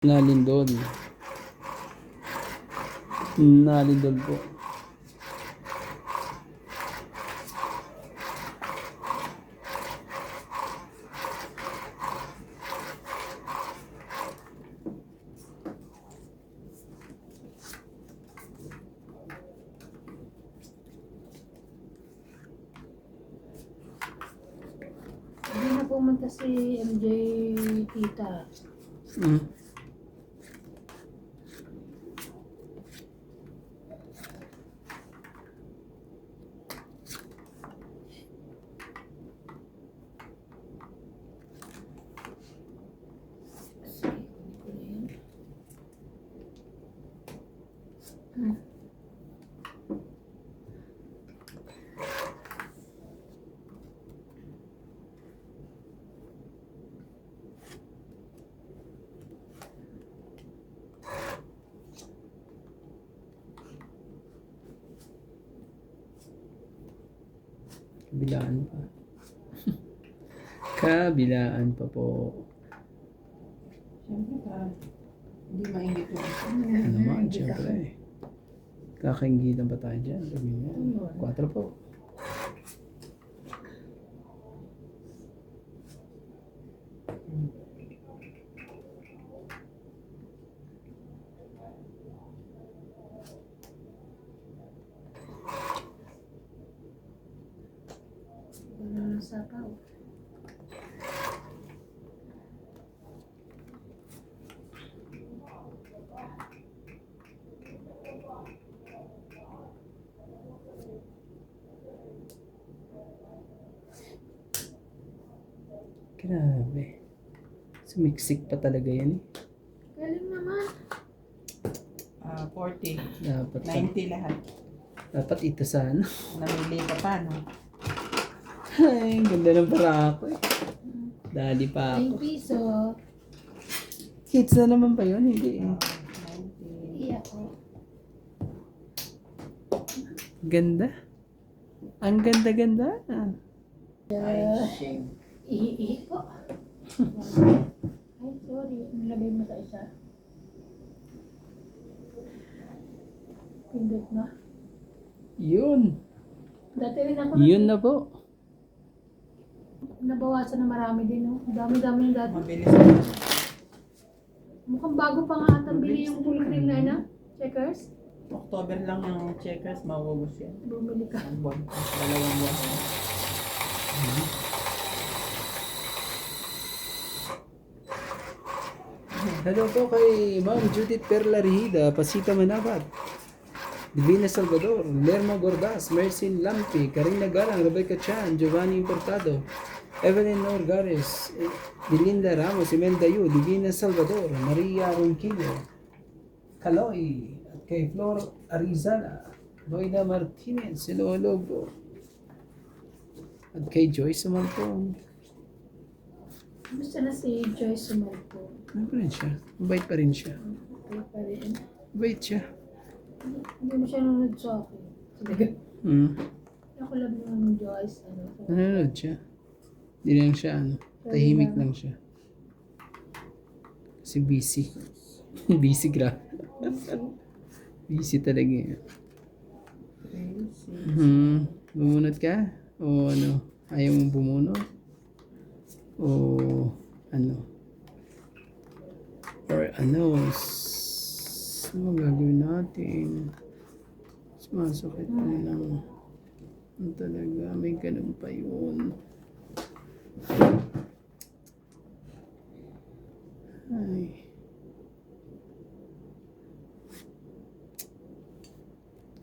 Nalindol. Nalindol po. Hindi na pumunta si MJ tita. Kabilaan pa. Kabilaan pa po. Siyempre hindi mainggit yung isa. Ano naman, siyempre. Kakaingitan pa tayo dyan. Sabi niya. 4 po. Wala ng sapaw. Grabe. Sumiksik pa talaga yan eh. Galing naman. 40. Dapat, 90 lahat. dapat ito sana. Namili ka pa, no? Ay, ganda ng parako eh. Dali pa ako. 9 piso. Kids na naman pa yun? Hindi eh. 90. Iyak ko. Ganda. Ang ganda-ganda. Ay, shame. Ihi ko. Ay, sorry. Nilagay mo sa isa. Pindot na. Yun. Dati rin ako Yun na po. nabawasan na marami din. No? Dami-dami yung dati. Mabilis. Mukhang bago pa nga ata bili yung full cream na na. Checkers. October lang yung checkers, mauubos yan. Bumili ka. Ang buwan. 2 buwan. Hello po kay Ma'am Judith Perla Rihida, Pasita Manabat, Divina Salvador, Lerma Gordas, Mercin Lampi, Karina Garang, Rebecca Chan, Giovanni Importado, Evelyn Norgares, Dilinda Ramos, Imelda Yu, Divina Salvador, Maria Ronquillo, Kaloy, at kay Flor Arizala, Loida Martinez, hello po. At kay Joyce naman po. Gusto na si Joyce Sumalpo. Ano pa rin siya? Mabait pa rin siya. Kaya pa rin. Mabait siya. Hindi mo siya nanonood sa akin. Talaga. Ako lang yung Joyce. Nanonood siya. Hindi lang siya, tahimik lang siya. Kasi busy. Busy grabe. Busy talaga eh. Bumunot ka? O ano? Ayaw mong bumunot? O ano? Or ano? Ano gagawin natin? Sumasakit na lang. Ano talaga? May ganun pa yun. Ay.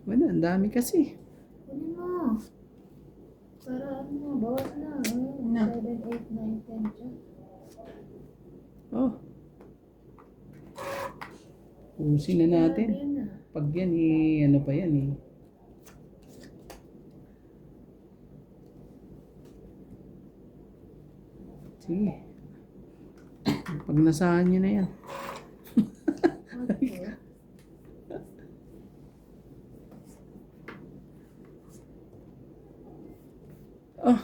Wala, ang dami kasi. Kunin mo. Para ano, bawas na. 7, 8, 9, 10 siya. Oh. Usin na natin. Yan na. Pag yan eh, ano pa yan eh. Sige. Pag nasahan nyo na yan. Okay. Ah,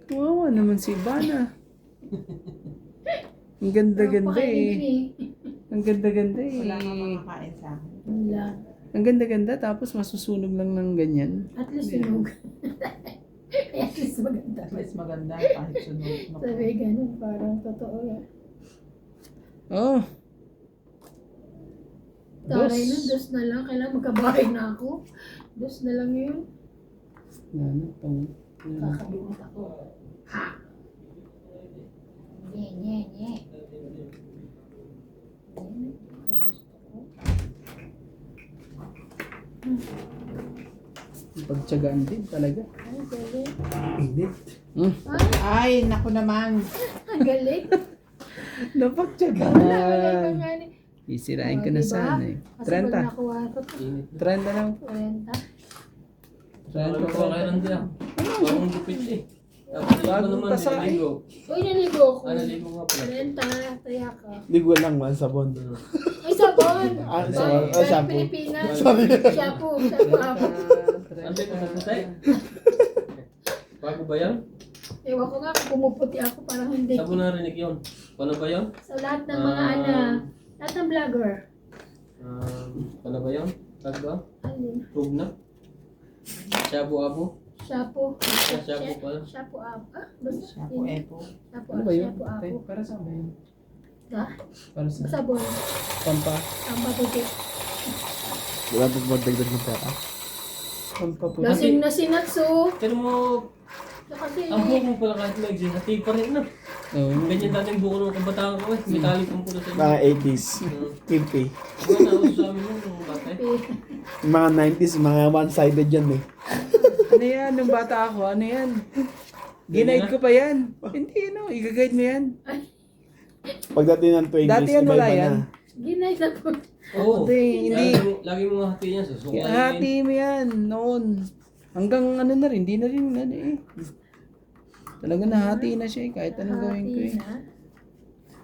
kawawa naman si Ivana. Ang ganda-ganda Pakainin eh. din eh. Ang ganda-ganda eh. Wala kang makakain sa akin. Wala. Ang ganda-ganda tapos masusunog lang ng ganyan. At least sunog. At least maganda. At least maganda kahit sunog. Sabi ganun, parang totoo yan. Oh. Taray nun, dos na lang. Kailangan magkabahay na ako. Dos na lang yun. Ano, pang... Kakabinat ako. Ha! Nye, nye, nye. Yan, gusto ko. Pagtsagaan din talaga. Ay, galing. Init. Hmm. Ay, Ay, naku naman. ang galing. Napagtsagaan. Wala ibang ano. Isirain ko Oh, na diba? sana eh. Kasi pag 30. nakuha ko, 30 lang. 40. 30. Kailan din ah. Parang lupit eh. Tapos iba Bagong naman tasa eh. niligo. Uy, naligo ako. Naligo nga pala. 40, taya ka. Ligo lang man sabon. Ay, sabon! Ah, Ay, sabon. galing Shampoo. Pilipinas. Shampoo. Shampoo ako. Ano ba yung tatay? Bago ba yan? Ewan ko nga kung pumuputi ako, parang hindi. Saan mo narinig yun? Paano ba yun? Sa lahat ng mga lahat ng vlogger. Paano ba yun? Tag ba? Alin? Tug na? Shabu-abu? Shampoo. Shampoo pala. Shampoo ako. Ah, basta. Shampoo epo. Shampoo Ano ba yun? Shampoo ako. Para saan ba yun? Ha? Para sa Sabon. pampa. Ang paputi. Wala pong magdagdag ng pera. Pampa po. Lasing na sinatsu. Pero mo, Kasi, ang buhok mo pala kahit may hati pa rin na. Oo. Ganyan dating buhok ng kabataan ko eh. Metallic ang pula sa inyo. Mga 80s. Kimpi. Ano na uso sa amin yun nung bata eh. Mga 90s, mga one-sided yan eh. Ano yan? Nung bata ako, ano yan? Ginaid ko pa yan. Hindi, no? I-guide mo yan. Pagdating ng 20s, Dati yan wala iba-iba yan. na. ginay na po. Oo. Hindi. Lagi mo hati yan. Susukayin. Hati mo yan noon. Hanggang ano na rin, di na rin ano eh. Talaga nahati na siya eh, kahit anong gawin ko eh.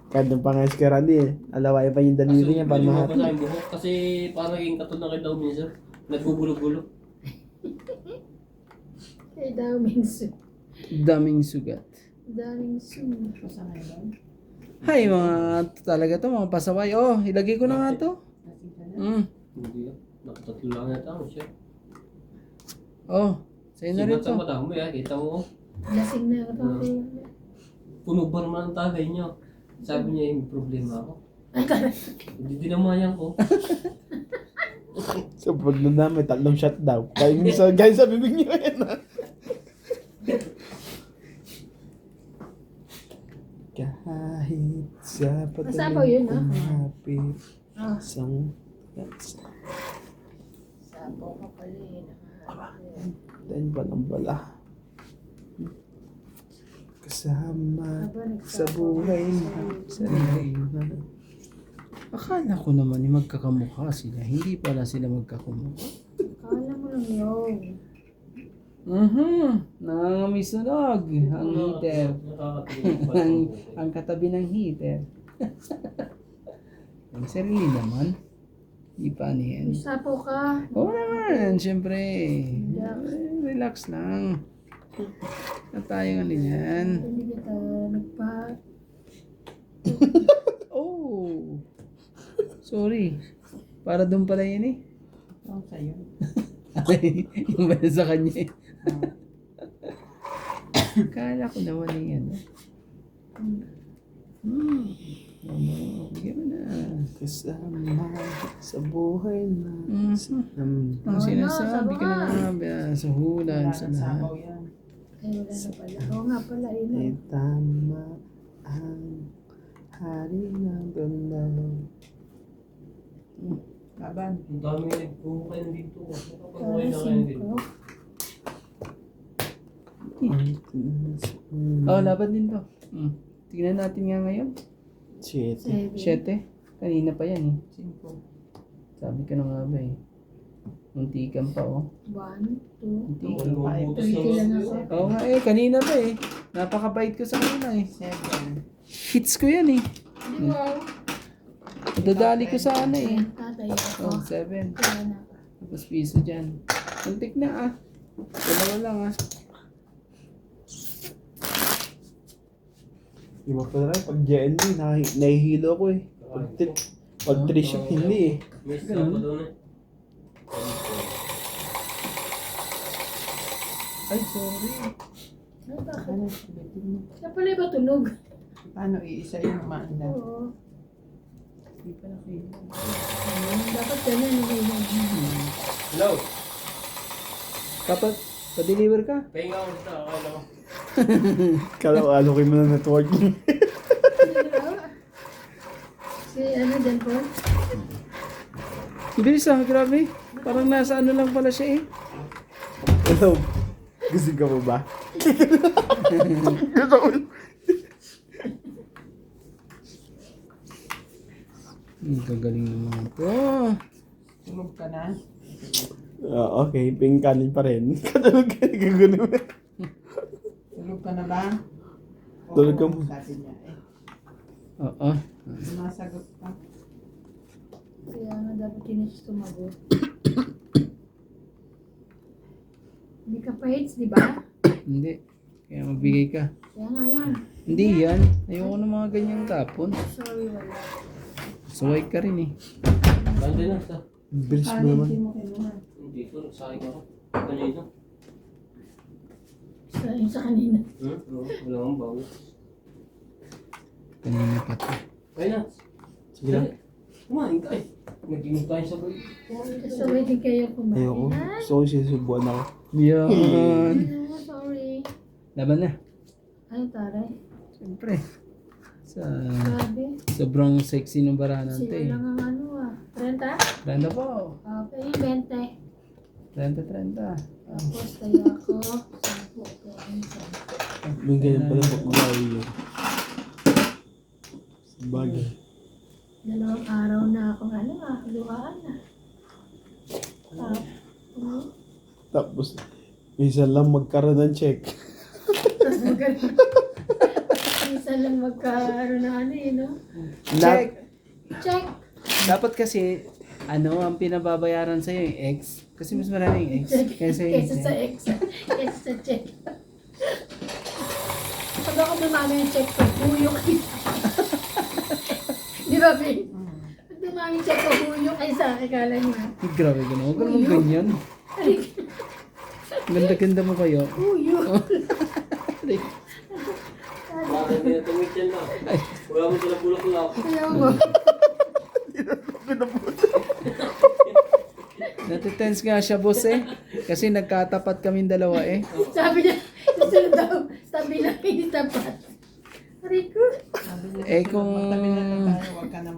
Kahit nung pangayos kay Randy eh. Alawayan pa yung daliri niya para Hindi mo mahati. pa yung buhok kasi parang naging katulad na kay daw minsan. Nagbubulo-bulo. Kay daming su. Daming sugat. Daming su. Sa ngayon. Hay, mga talaga to, mga pasaway. Oh, ilagay ko na nga to. Hindi ah. Nakatatlo lang yata ako siya. Oh, sa'yo na rin Sibat to. sa mata mo eh. Kita mo. Lasing na ako. Puno ba naman ang tagay niyo? Sabi niya may problema ako. Hindi dinamayan ko. So pag nadami, 3 shot daw. Kaya minsan, guys, sa bibig niyo yan ah. Kahit sa Masabaw yun, ah. kumapit Ah, isang sabaw ka pala eh. then balang bala. Kasama sa buhay na sa lipunan. Akala ko naman eh, magkakamukha sila. Hindi pala sila magkakamukha. Kala mo lang yun. Nangangamisulog ang heater. Nakakatingin pa lang. ang katabi ng heater. Ang sarili naman. Di pa ano yan. May sapo ka. Oo naman, syempre. Relax lang. Na tayo ano yan. Hindi kita nagpa... Oh. Sorry. Para doon pala yan eh. Ang sa'yo. Yung ba sa kanya eh. Kala ko naman eh yan. Bigyan mo na. Kasama sa buhay na Ang sinasabi ka na nga sa hulan, sa lahat. Sabaw yan. Ay, wala na pala. Oo nga pala, yun. ay tama ang hari ng ganda. Laban. Ang dami nagpukain dito. Nakapagpukain na kayo dito. Oh, laban din to. Tignan natin nga ngayon. Shit. 7. 7. Kanina pa yan eh. 5. Sabi ka na nga ba eh. Muntikan pa oh. 1, 2, Muntikan. Butas 3 lang na ako. Oo nga eh, kanina pa eh. Napakabait ko sa kanila eh. 7. Hits ko yan eh. Wow. Dadali ko sa ano eh. Tatay ako. Oh, 7. Wala na. Tapos piso dyan. Muntik na ah. Dalawa lang ah. Iba pa rin, pag GND, nahihilo ko eh. Pag 3 shot, hindi eh. May stop pa doon eh. Ay, sorry. Ay, bakit? Ano, ulitin mo. Siya pala ba tunog? Paano iisa yung maanda? Oo. Hindi pa nakita. Dapat ganyan na ganyan. Hello? Kapag pa-deliver ka? Pahinga ko sa akala ko. Kala ko alokin mo na networking. Si ano dyan po? Bilis ah, grabe. Parang nasa ano lang pala siya eh. Hello. Gusto ka mo ba? Gusto ko. Kagaling naman ito. Tulog ka na. Okay, pink kanin pa rin. Katulog ka, gagano. Tulog ka na ba? Tulog ka Oo, mo. sabi niya eh. Oo. Sumasagot ka. Kaya nga dapat tinis tumagot. Hindi ka pa hits, di ba? Hindi. Kaya magbigay ka. Kaya nga yan. Hindi yan. Ayoko ng mga ganyang tapon. Sorry, wala. Suway ka rin eh. Bande na sa. Bilis mo Paano naman. hindi mo kinuha? Hindi ko, nagsakit ako. Kanina. Yung sa kanina. Oo, wala akong bawi. Kanina pa to. Kaya na. Sige lang. Kumain ka eh. Naging tayo sa bag. Sabay din kayo kumain. Ayoko. Ay, Gusto ko sinusubuan ako. Yan. sorry. Laban na. Ay, taray. Siyempre. Sa Grabe. sobrang sexy ng baranante Sila eh. lang ang ano ah. 30? Randa po. Okay, 20. 30. Tapos tayo ako. 10. Okay, May ganyan pala pag-uwi yun. Sabagay. Dalawang araw na akong ano ah. Luhaan na. Tapos, minsan lang magkaroon ng check. Tapos Isa lang magkaroon na ano eh, no? Check. Check. Dapat kasi, ano, ang pinababayaran sa'yo yung X. Kasi mas marami yung X. Kaysa yung Kesa sa X. Kesa sa check. Pag ako dumami yung check ko, huyo kayo. Di ba, Pin? Pag dumami yung check ko, huyo kayo sa akala niya. Grabe ka na. Huwag ka naman ganyan. Ganda-ganda mo kayo. Huyo. Bakit hindi na tumit yan na? Wala mo sila bulak-bulak. Kaya mo. Natitense nga siya, boss eh. Kasi nagkatapat kaming dalawa eh. Sabi niya, susunod daw, sabi lang hindi tapat. Aray ko. Sabi niya, Eh, kung- magtabi na lang tayo, huwag ka na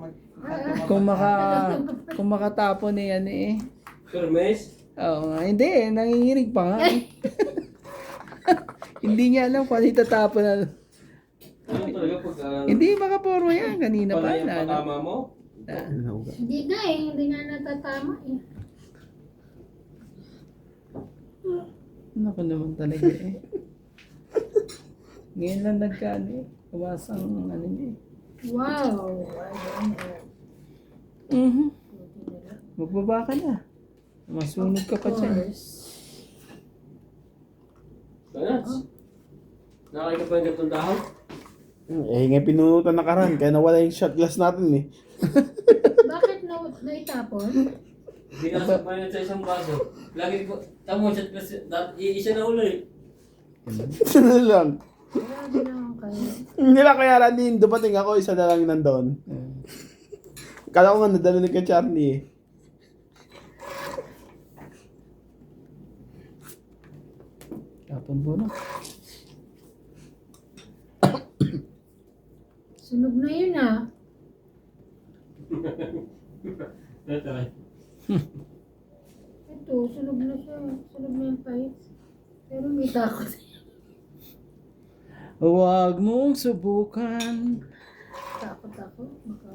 Kung makatapon eh, ano eh. Kermes? Oo nga, hindi eh. Nanginginig pa nga eh. Hindi niya alam kung ano itatapon na. Ano talaga pag Hindi makaporma yan. Kanina pa pala yung na. patama mo? Hindi nga eh, hindi nga natatama eh. Naku naman talaga eh. Ngayon lang nagkano eh. Kawasang ano niya eh. Wow! I don't know. Mhm. Magbaba ka na. Masunog ka pa dyan. Kaya? Nakakain ka pa yung gatong dahon? Eh, nga pinunutan na karan, kaya nawala yung shot glass natin eh. Bakit naitapon? Hindi na sa bayan sa isang baso. Lagi ko, tamo siya kasi iisa na ulo eh. Ano lang. Grabe naman kayo. Hindi lang kaya Randy, dumating ako, isa na lang nandoon. Kala ko nga nadala ni ka Charlie eh. Tapon po na. Sunog na yun ah. Ito, sunog na siya. Sunog na yung pipes. Pero may takot. Huwag mong subukan. Takot ako. Baka...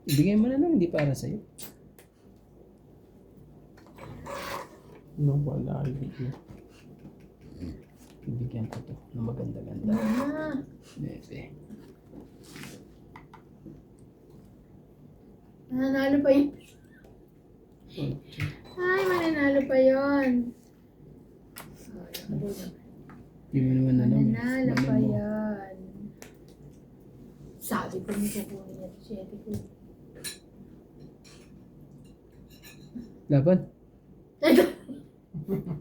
Ibigay mo na lang, hindi para sa'yo. Ano wala yun? Ibigyan ko to ng maganda-ganda. Ah, Bebe. mananalo pa yun. Ay, mananalo pa yun. Hindi mo naman alam eh. Mananalo pa Alam mo. yun. Sabi ko niyo kukunin niya. 7 ko. Laban.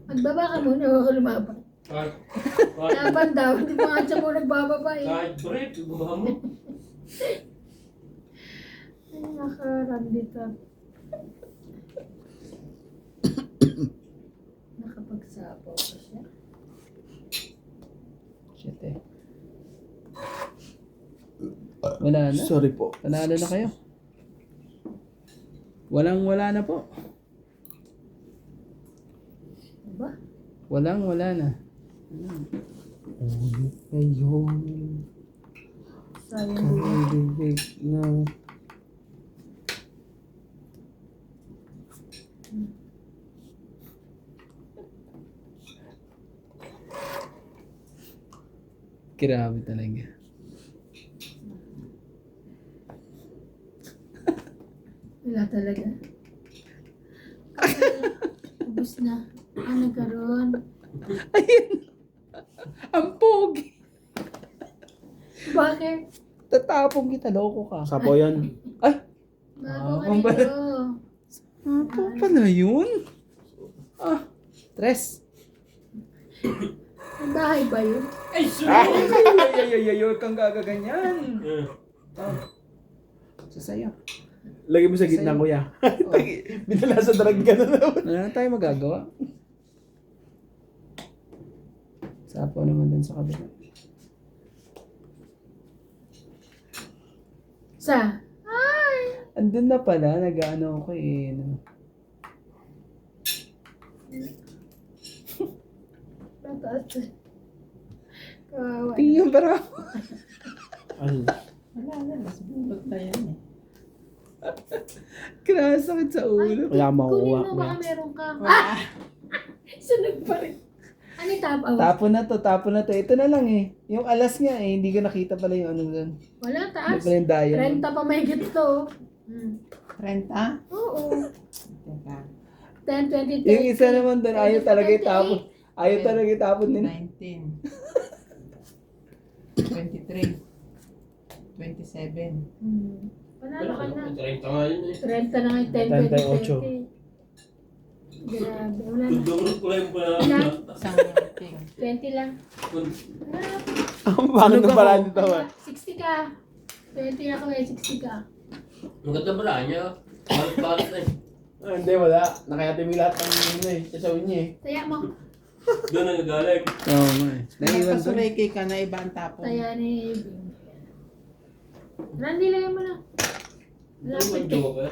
Magbaba ka muna, huwag ka lumaban. Kahit, Laban daw, hindi pa nga siya mo nagbababa eh. kahit break, ibaha mo. Ay, nakarandita. Nakapagsapaw pa siya. Shit eh. Wala na. Sorry po. Panalo na kayo. Wala na po. Diba? Wala na. Ayun. Sayang din. Bibig na. Grabe talaga. Wala talaga. Ubus na. Ano karon? Ayun. Ang pogi. Bakit? Tatapong kita, loko ka. Sapo yan. Ay! Bago ka ang nito. Apa pala yun? Ah, tres. May bahay ba yun? Ay, sorry! Ay, huwag kang gagaganyan. Ah, sasayo. Lagay mo sa gitna, kuya. Binala sa drag ka na naman. Wala na tayo magagawa. Sapo naman dun sa kabila. Sa? Ay! Andun na pala, nag-ano ako eh. No? Nataas. Kawawa. Tingin para. Ay. Wala na, mas bulot na yan eh. Kaya sakit sa ulo. Wala akong Kunin makuha. mo, baka meron ka. Wala. Sunog pa rin. Ano yung tap out? Tapo na to. Ito na lang eh. Yung alas nga eh, hindi ko nakita pala yung ano doon. Wala, Hindi taas. pala yung dial. 30 pa may gito. 30? Oo. Teka. 10, 20, 30. Yung isa naman doon, ayaw talaga itapon. Ayaw talaga itapon nila. 19. 23. 27. Panalo ka na. 30 nga yun eh. 30 na nga 10, 20, 30. Grabe. Wala na. Tundurot ko lang yung panalo. Ilan? Isang meeting. 20 lang. Ang bakit na pala dito ba? 60 ka. 20 ako eh, 60 ka. Ang ganda pala niya. Balit na eh. Ah, hindi, wala. Nakayati mo lahat ng ano eh. Sasawin niya eh. Taya mo. Doon ang nagalag. Oo nga eh. Naiwan doon. Nagpasureke ka na iba ang tapon. Taya ni Randy, lagyan mo na. Ano Lapit yung eh. joker?